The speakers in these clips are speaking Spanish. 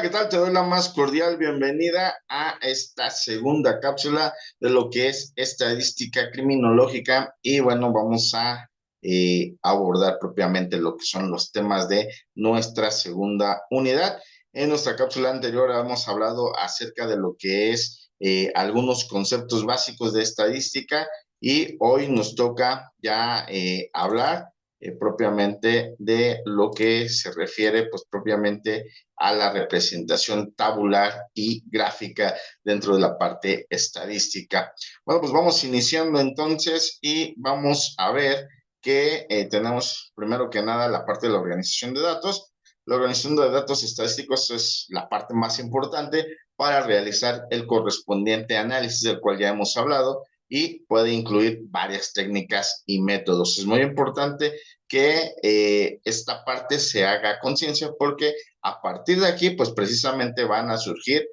¿qué tal? Te doy la más cordial bienvenida a esta segunda cápsula de lo que es estadística criminológica y bueno, vamos a abordar propiamente lo que son los temas de nuestra segunda unidad. En nuestra cápsula anterior hemos hablado acerca de lo que es algunos conceptos básicos de estadística y hoy nos toca ya hablar propiamente de lo que se refiere pues propiamente a la representación tabular y gráfica dentro de la parte estadística. Bueno, pues vamos iniciando entonces y vamos a ver que tenemos primero que nada la parte de la organización de datos. La organización de datos estadísticos es la parte más importante para realizar el correspondiente análisis del cual ya hemos hablado y puede incluir varias técnicas y métodos. Es muy importante que esta parte se haga conciencia porque a partir de aquí, pues precisamente van a surgir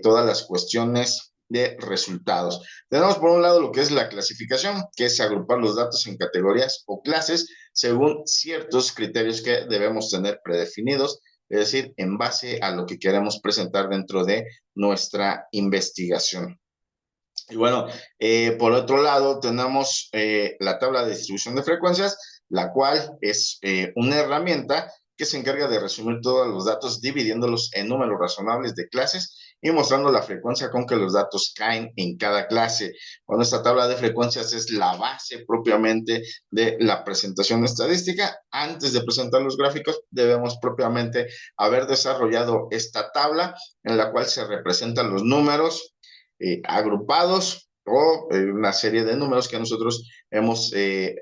todas las cuestiones de resultados. Tenemos por un lado lo que es la clasificación, que es agrupar los datos en categorías o clases según ciertos criterios que debemos tener predefinidos, es decir, en base a lo que queremos presentar dentro de nuestra investigación. Y bueno, por otro lado tenemos la tabla de distribución de frecuencias, la cual es una herramienta que se encarga de resumir todos los datos, dividiéndolos en números razonables de clases y mostrando la frecuencia con que los datos caen en cada clase. Bueno, esta tabla de frecuencias es la base propiamente de la presentación estadística. Antes de presentar los gráficos, debemos propiamente haber desarrollado esta tabla en la cual se representan los números agrupados o una serie de números que nosotros hemos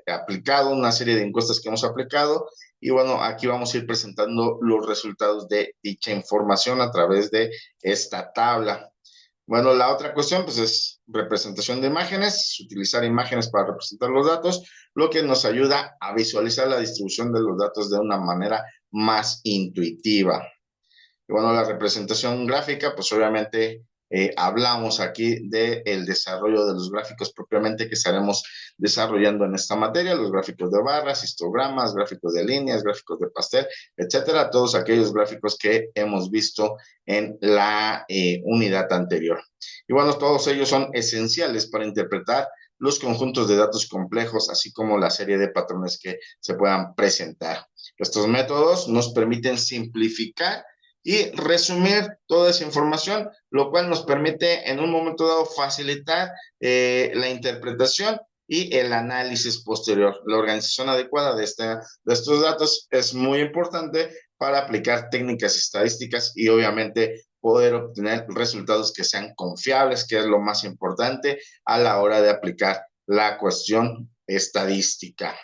aplicado, una serie de encuestas que hemos aplicado. Y bueno, aquí vamos a ir presentando los resultados de dicha información a través de esta tabla. Bueno, la otra cuestión pues es representación de imágenes, utilizar imágenes para representar los datos, lo que nos ayuda a visualizar la distribución de los datos de una manera más intuitiva. Y bueno, la representación gráfica, pues obviamente hablamos aquí del desarrollo de los gráficos propiamente que estaremos desarrollando en esta materia, los gráficos de barras, histogramas, gráficos de líneas, gráficos de pastel, etcétera, todos aquellos gráficos que hemos visto en la unidad anterior. Y bueno, todos ellos son esenciales para interpretar los conjuntos de datos complejos, así como la serie de patrones que se puedan presentar. Estos métodos nos permiten simplificar y resumir toda esa información, lo cual nos permite en un momento dado facilitar la interpretación y el análisis posterior. La organización adecuada de estos datos es muy importante para aplicar técnicas estadísticas y obviamente poder obtener resultados que sean confiables, que es lo más importante a la hora de aplicar la cuestión estadística.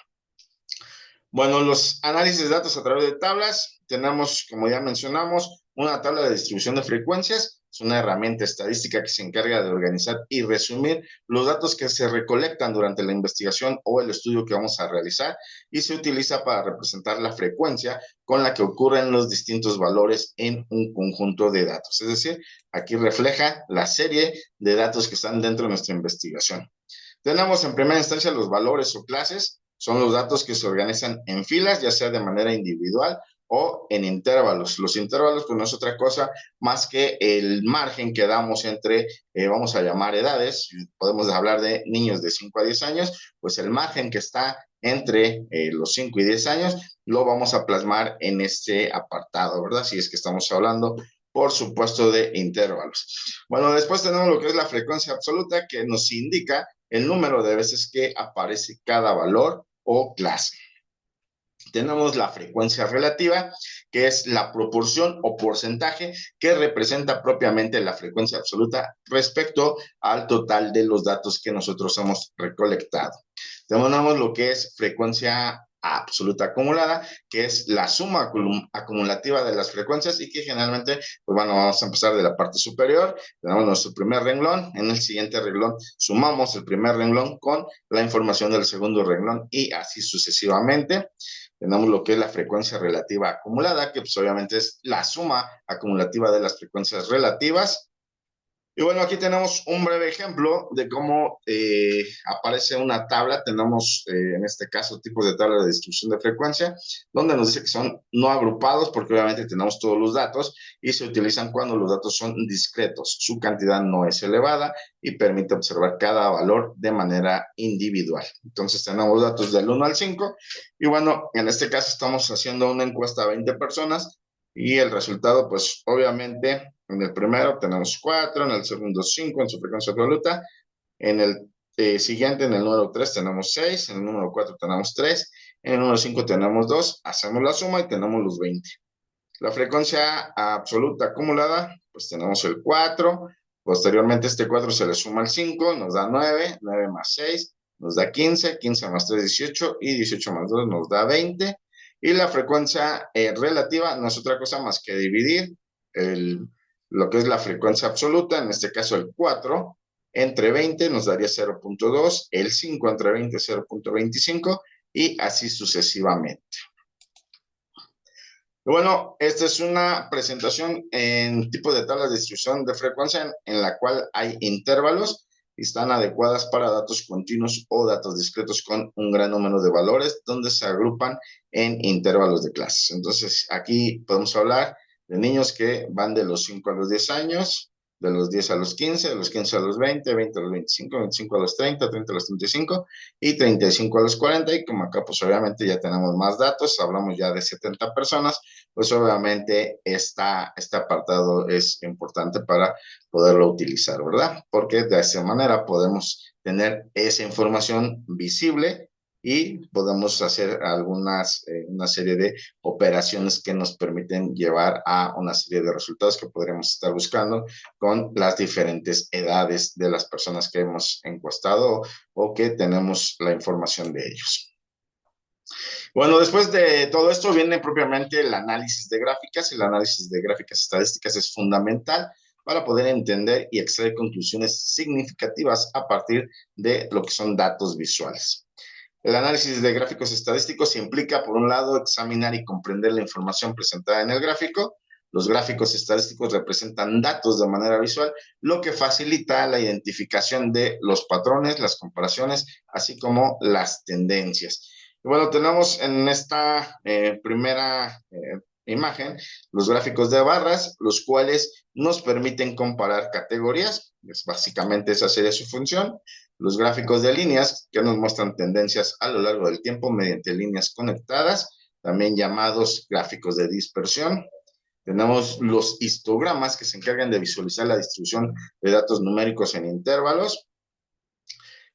Bueno, los análisis de datos a través de tablas, tenemos, como ya mencionamos, una tabla de distribución de frecuencias. Es una herramienta estadística que se encarga de organizar y resumir los datos que se recolectan durante la investigación o el estudio que vamos a realizar y se utiliza para representar la frecuencia con la que ocurren los distintos valores en un conjunto de datos. Es decir, aquí refleja la serie de datos que están dentro de nuestra investigación. Tenemos en primera instancia los valores o clases, son los datos que se organizan en filas, ya sea de manera individual o en intervalos. Los intervalos pues no es otra cosa más que el margen que damos entre, vamos a llamar edades, podemos hablar de niños de 5 a 10 años, pues el margen que está entre los 5 y 10 años lo vamos a plasmar en este apartado, ¿verdad? Si es que estamos hablando por supuesto, de intervalos. Bueno, después tenemos lo que es la frecuencia absoluta, que nos indica el número de veces que aparece cada valor o clase. Tenemos la frecuencia relativa, que es la proporción o porcentaje que representa propiamente la frecuencia absoluta respecto al total de los datos que nosotros hemos recolectado. Tenemos lo que es frecuencia absoluta acumulada, que es la suma acumulativa de las frecuencias y que generalmente, pues bueno, vamos a empezar de la parte superior, tenemos nuestro primer renglón, en el siguiente renglón sumamos el primer renglón con la información del segundo renglón y así sucesivamente. Tenemos lo que es la frecuencia relativa acumulada, que pues obviamente es la suma acumulativa de las frecuencias relativas. Y bueno, aquí tenemos un breve ejemplo de cómo aparece una tabla. Tenemos, en este caso, tipos de tabla de distribución de frecuencia, donde nos dice que son no agrupados, porque obviamente tenemos todos los datos y se utilizan cuando los datos son discretos. Su cantidad no es elevada y permite observar cada valor de manera individual. Entonces, tenemos datos del 1 al 5. Y bueno, en este caso estamos haciendo una encuesta a 20 personas y el resultado, pues obviamente, en el primero tenemos 4, en el segundo 5 en su frecuencia absoluta, en el siguiente, en el número 3 tenemos 6, en el número 4 tenemos 3, en el número 5 tenemos 2, hacemos la suma y tenemos los 20. La frecuencia absoluta acumulada, pues tenemos el 4, posteriormente este 4 se le suma el 5, nos da 9, 9 más 6 nos da 15, 15 más 3, 18 y 18 más 2 nos da 20. Y la frecuencia relativa no es otra cosa más que dividir lo que es la frecuencia absoluta, en este caso el 4, entre 20 nos daría 0.2, el 5 entre 20 0.25 y así sucesivamente. Bueno, esta es una presentación en tipo de tabla de distribución de frecuencia en la cual hay intervalos y están adecuadas para datos continuos o datos discretos con un gran número de valores donde se agrupan en intervalos de clases. Entonces, aquí podemos hablar de niños que van de los 5 a los 10 años, de los 10 a los 15, de los 15 a los 20, 20 a los 25, 25 a los 30, 30 a los 35 y 35 a los 40. Y como acá, pues obviamente ya tenemos más datos, hablamos ya de 70 personas, pues obviamente este apartado es importante para poderlo utilizar, ¿verdad? Porque de esa manera podemos tener esa información visible y podemos hacer una serie de operaciones que nos permiten llevar a una serie de resultados que podríamos estar buscando con las diferentes edades de las personas que hemos encuestado o que tenemos la información de ellos. Bueno, después de todo esto viene propiamente el análisis de gráficas. El análisis de gráficas estadísticas es fundamental para poder entender y extraer conclusiones significativas a partir de lo que son datos visuales. El análisis de gráficos estadísticos implica, por un lado, examinar y comprender la información presentada en el gráfico. Los gráficos estadísticos representan datos de manera visual, lo que facilita la identificación de los patrones, las comparaciones, así como las tendencias. Y bueno, tenemos en esta primera imagen los gráficos de barras, los cuales nos permiten comparar categorías. Básicamente esa sería su función. Los gráficos de líneas, que nos muestran tendencias a lo largo del tiempo mediante líneas conectadas, también llamados gráficos de dispersión. Tenemos los histogramas, que se encargan de visualizar la distribución de datos numéricos en intervalos.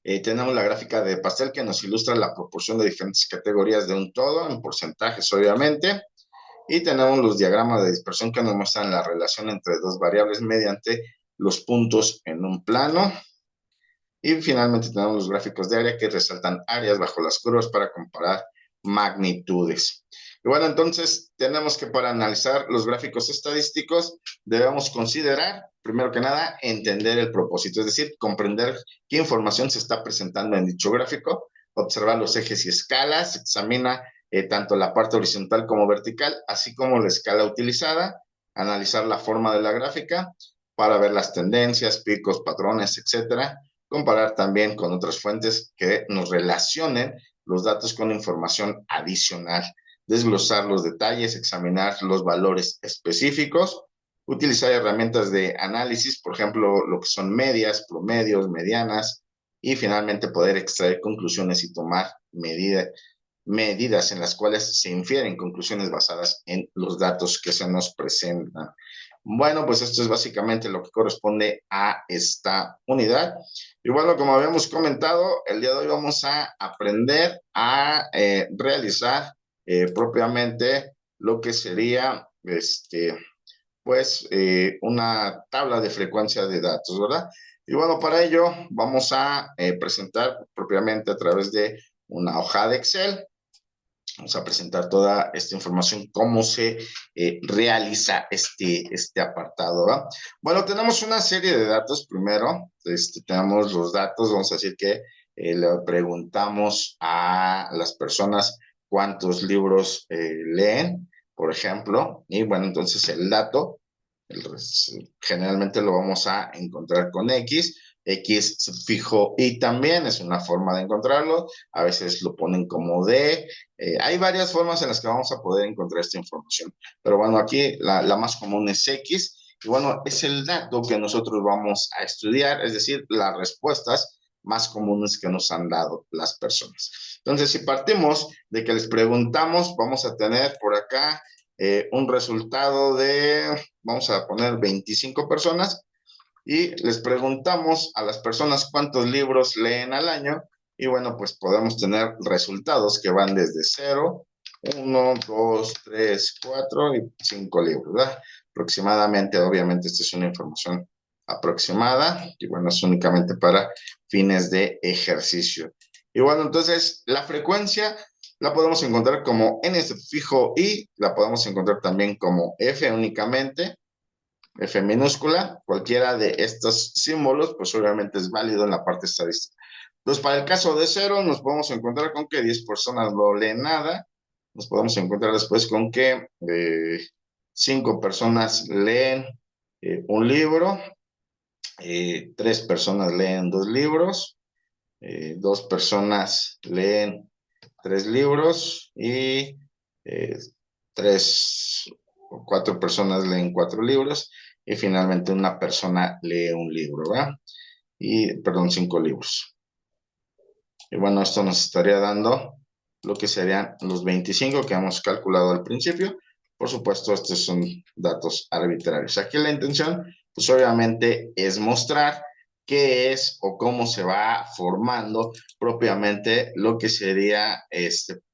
Tenemos la gráfica de pastel, que nos ilustra la proporción de diferentes categorías de un todo, en porcentajes obviamente. Y tenemos los diagramas de dispersión, que nos muestran la relación entre dos variables mediante los puntos en un plano. Y finalmente tenemos los gráficos de área, que resaltan áreas bajo las curvas para comparar magnitudes. Y bueno, entonces tenemos que, para analizar los gráficos estadísticos, debemos considerar, primero que nada, entender el propósito, es decir, comprender qué información se está presentando en dicho gráfico, observar los ejes y escalas, examina tanto la parte horizontal como vertical, así como la escala utilizada, analizar la forma de la gráfica para ver las tendencias, picos, patrones, etcétera. Comparar también con otras fuentes que nos relacionen los datos con información adicional, desglosar los detalles, examinar los valores específicos, utilizar herramientas de análisis, por ejemplo, lo que son medias, promedios, medianas, y finalmente poder extraer conclusiones y tomar medidas en las cuales se infieren conclusiones basadas en los datos que se nos presentan. Bueno, pues esto es básicamente lo que corresponde a esta unidad. Y bueno, como habíamos comentado, el día de hoy vamos a aprender a realizar propiamente lo que sería, una tabla de frecuencia de datos, ¿verdad? Y bueno, para ello vamos a presentar propiamente a través de una hoja de Excel. Vamos a presentar toda esta información, cómo se realiza este apartado, ¿verdad? Bueno, tenemos una serie de datos primero. Tenemos los datos, vamos a decir que le preguntamos a las personas cuántos libros leen, por ejemplo, y bueno, entonces el dato Generalmente lo vamos a encontrar con X. X fijo y también es una forma de encontrarlo. A veces lo ponen como D. Hay varias formas en las que vamos a poder encontrar esta información. Pero bueno, aquí la más común es X. Y bueno, es el dato que nosotros vamos a estudiar, es decir, las respuestas más comunes que nos han dado las personas. Entonces, si partimos de que les preguntamos, vamos a tener por acá un resultado de, vamos a poner 25 personas, y les preguntamos a las personas cuántos libros leen al año, y bueno, pues podemos tener resultados que van desde 0, 1, 2, 3, 4 y 5 libros, ¿verdad? Aproximadamente, obviamente, esta es una información aproximada, y bueno, es únicamente para fines de ejercicio. Y bueno, entonces, la frecuencia la podemos encontrar como n fijo y la podemos encontrar también como f únicamente, F minúscula, cualquiera de estos símbolos, pues obviamente es válido en la parte estadística. Entonces, para el caso de 0, nos podemos encontrar con que 10 personas no leen nada. Nos podemos encontrar después con que 5 personas leen un libro, 3 personas leen 2 libros, 2 personas leen 3 libros y 3 o 4 personas leen 4 libros y finalmente una persona lee un libro, ¿verdad? Y, perdón, 5 libros. Y bueno, esto nos estaría dando lo que serían los 25 que hemos calculado al principio. Por supuesto, estos son datos arbitrarios. Aquí la intención, pues obviamente, es mostrar qué es o cómo se va formando propiamente lo que sería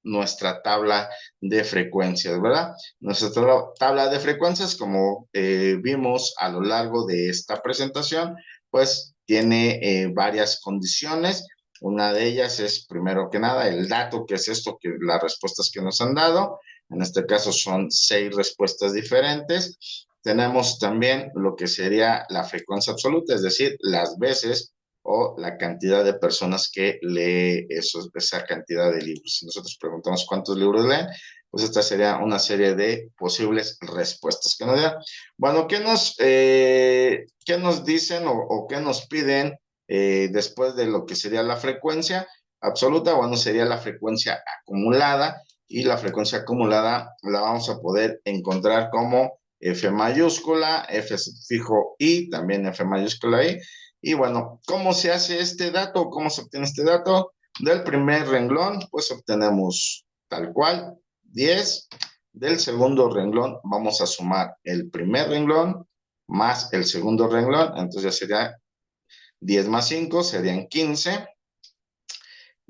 nuestra tabla de frecuencias, ¿verdad? Nuestra tabla de frecuencias, como vimos a lo largo de esta presentación, pues tiene varias condiciones. Una de ellas es, primero que nada, el dato, que es esto, que las respuestas que nos han dado. En este caso son 6 respuestas diferentes. Tenemos también lo que sería la frecuencia absoluta, es decir, las veces o la cantidad de personas que lee esa cantidad de libros. Si nosotros preguntamos cuántos libros leen, pues esta sería una serie de posibles respuestas que nos dan. Bueno, ¿qué nos dicen o qué nos piden después de lo que sería la frecuencia absoluta? Bueno, sería la frecuencia acumulada, y la frecuencia acumulada la vamos a poder encontrar como F mayúscula, F fijo I, también F mayúscula I. Y bueno, ¿cómo se hace este dato? ¿Cómo se obtiene este dato? Del primer renglón, pues obtenemos tal cual 10. Del segundo renglón vamos a sumar el primer renglón más el segundo renglón, entonces ya sería 10 más 5 serían 15.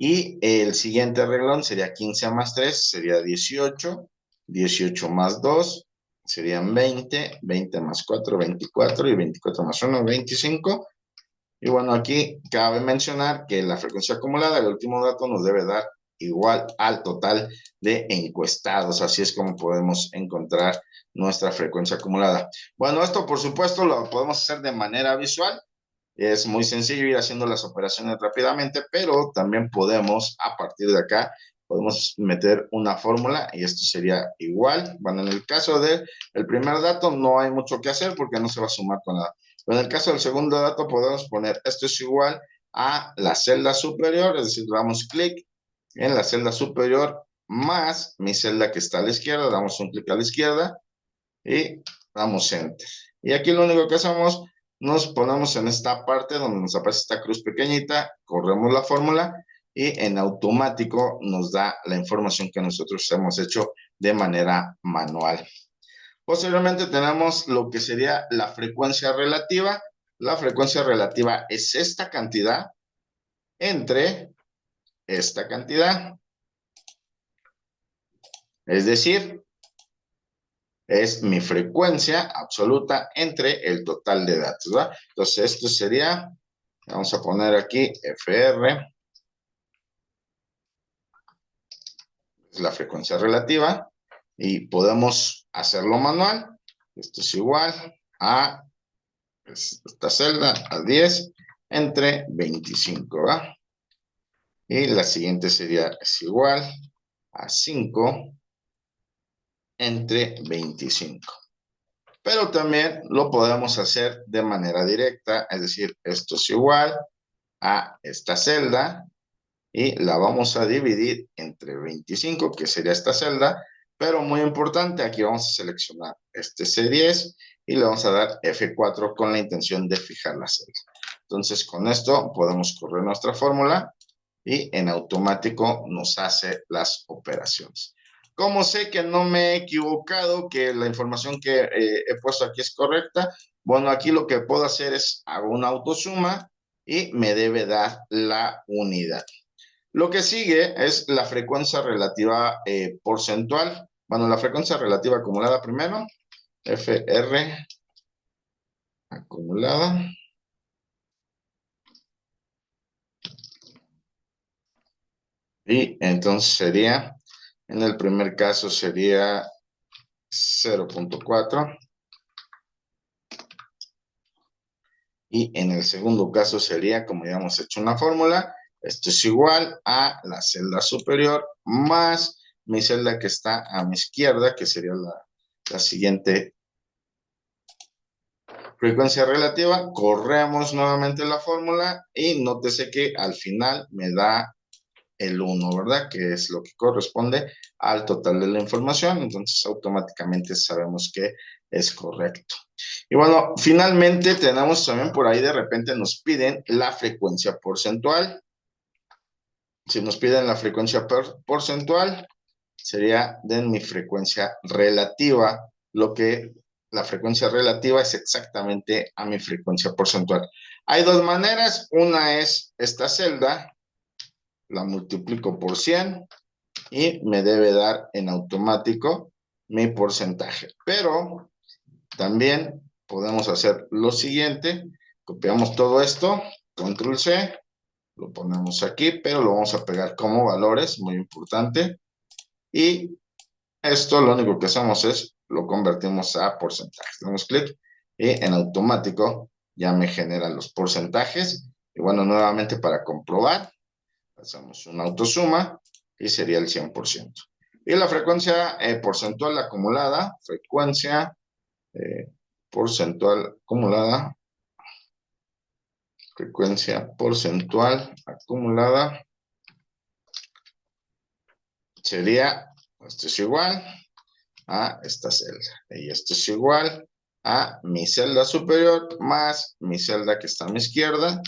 Y el siguiente renglón sería 15 más 3, sería 18. 18 más 2 serían 20. 20 más 4, 24. Y 24 más 1, 25. Y bueno, aquí cabe mencionar que la frecuencia acumulada, el último dato, nos debe dar igual al total de encuestados. Así es como podemos encontrar nuestra frecuencia acumulada. Bueno, esto por supuesto lo podemos hacer de manera visual. Es muy sencillo ir haciendo las operaciones rápidamente, pero también podemos, a partir de acá, podemos meter una fórmula y esto sería igual. Bueno, en el caso del primer dato no hay mucho que hacer porque no se va a sumar con nada. Pero en el caso del segundo dato podemos poner esto es igual a la celda superior, es decir, damos clic en la celda superior más mi celda que está a la izquierda, damos un clic a la izquierda y damos enter. Y aquí lo único que hacemos, nos ponemos en esta parte donde nos aparece esta cruz pequeñita, corremos la fórmula y en automático nos da la información que nosotros hemos hecho de manera manual. Posteriormente tenemos lo que sería la frecuencia relativa. La frecuencia relativa es esta cantidad entre esta cantidad. Es decir, es mi frecuencia absoluta entre el total de datos, ¿verdad? Entonces, esto sería, vamos a poner aquí FR, es la frecuencia relativa, y podemos hacerlo manual. Esto es igual a esta celda, a 10 entre 25, ¿verdad? Y la siguiente sería, es igual a 5 entre 25. pero también lo podemos hacer de manera directa, es decir, esto es igual a esta celda y la vamos a dividir entre 25, que sería esta celda, pero muy importante, aquí vamos a seleccionar este C10 y le vamos a dar F4 con la intención de fijar la celda. Entonces, con esto podemos correr nuestra fórmula y en automático nos hace las operaciones. ¿Cómo sé que no me he equivocado, que la información que he puesto aquí es correcta? Bueno, aquí lo que puedo hacer es hago una autosuma y me debe dar la unidad. Lo que sigue es la frecuencia relativa porcentual. Bueno, la frecuencia relativa acumulada primero, FR acumulada. Y entonces sería, en el primer caso sería 0.4. Y en el segundo caso sería, como ya hemos hecho una fórmula, esto es igual a la celda superior más mi celda que está a mi izquierda, que sería la siguiente frecuencia relativa. Corremos nuevamente la fórmula y nótese que al final me da el 1, ¿verdad? Que es lo que corresponde al total de la información. Entonces automáticamente sabemos que es correcto. Y bueno, finalmente tenemos también por ahí de repente nos piden la frecuencia porcentual. Si nos piden la frecuencia porcentual, sería de mi frecuencia relativa, lo que la frecuencia relativa es exactamente a mi frecuencia porcentual. Hay dos maneras, una es esta celda, la multiplico por 100 y me debe dar en automático mi porcentaje. Pero también podemos hacer lo siguiente, copiamos todo esto, control C, lo ponemos aquí, pero lo vamos a pegar como valores, muy importante, y esto lo único que hacemos es lo convertimos a porcentajes. Damos clic y en automático ya me generan los porcentajes. Y bueno, nuevamente para comprobar, hacemos una autosuma y sería el 100%. Y la frecuencia porcentual acumulada, frecuencia porcentual acumulada, frecuencia porcentual acumulada, sería, esto es igual a esta celda. Y esto es igual a mi celda superior más mi celda que está a mi izquierda.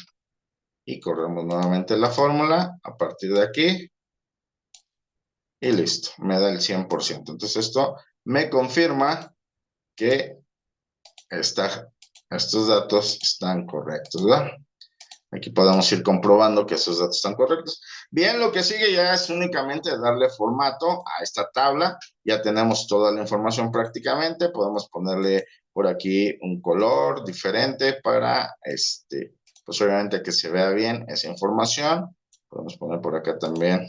Y corremos nuevamente la fórmula a partir de aquí. Y listo, me da el 100%. Entonces esto me confirma que estos datos están correctos, ¿verdad? Aquí podemos ir comprobando que esos datos están correctos. Bien, lo que sigue ya es únicamente darle formato a esta tabla. Ya tenemos toda la información prácticamente. Podemos ponerle por aquí un color diferente para, pues obviamente que se vea bien esa información. Podemos poner por acá también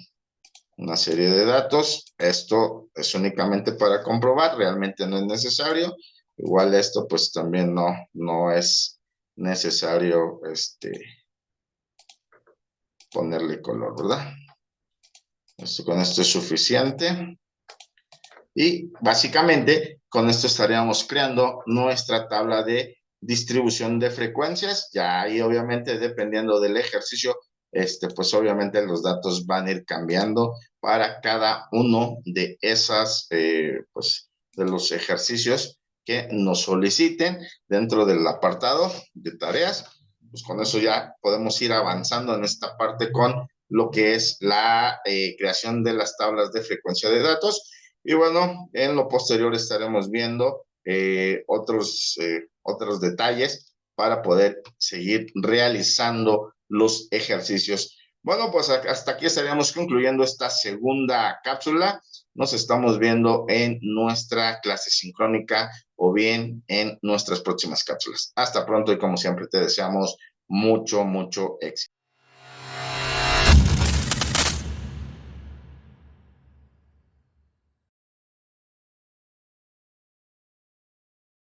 una serie de datos. Esto es únicamente para comprobar, realmente no es necesario. Igual esto pues también no es necesario, ponerle color, ¿verdad? Con esto es suficiente. Y básicamente con esto estaríamos creando nuestra tabla de distribución de frecuencias. Ya ahí obviamente dependiendo del ejercicio, pues obviamente los datos van a ir cambiando para cada uno de esas, pues de los ejercicios que nos soliciten dentro del apartado de tareas. Pues con eso ya podemos ir avanzando en esta parte con lo que es la creación de las tablas de frecuencia de datos. Y bueno, en lo posterior estaremos viendo otros detalles para poder seguir realizando los ejercicios. Bueno, pues hasta aquí estaríamos concluyendo esta segunda cápsula. Nos estamos viendo en nuestra clase sincrónica o bien en nuestras próximas cápsulas. Hasta pronto y como siempre te deseamos mucho éxito.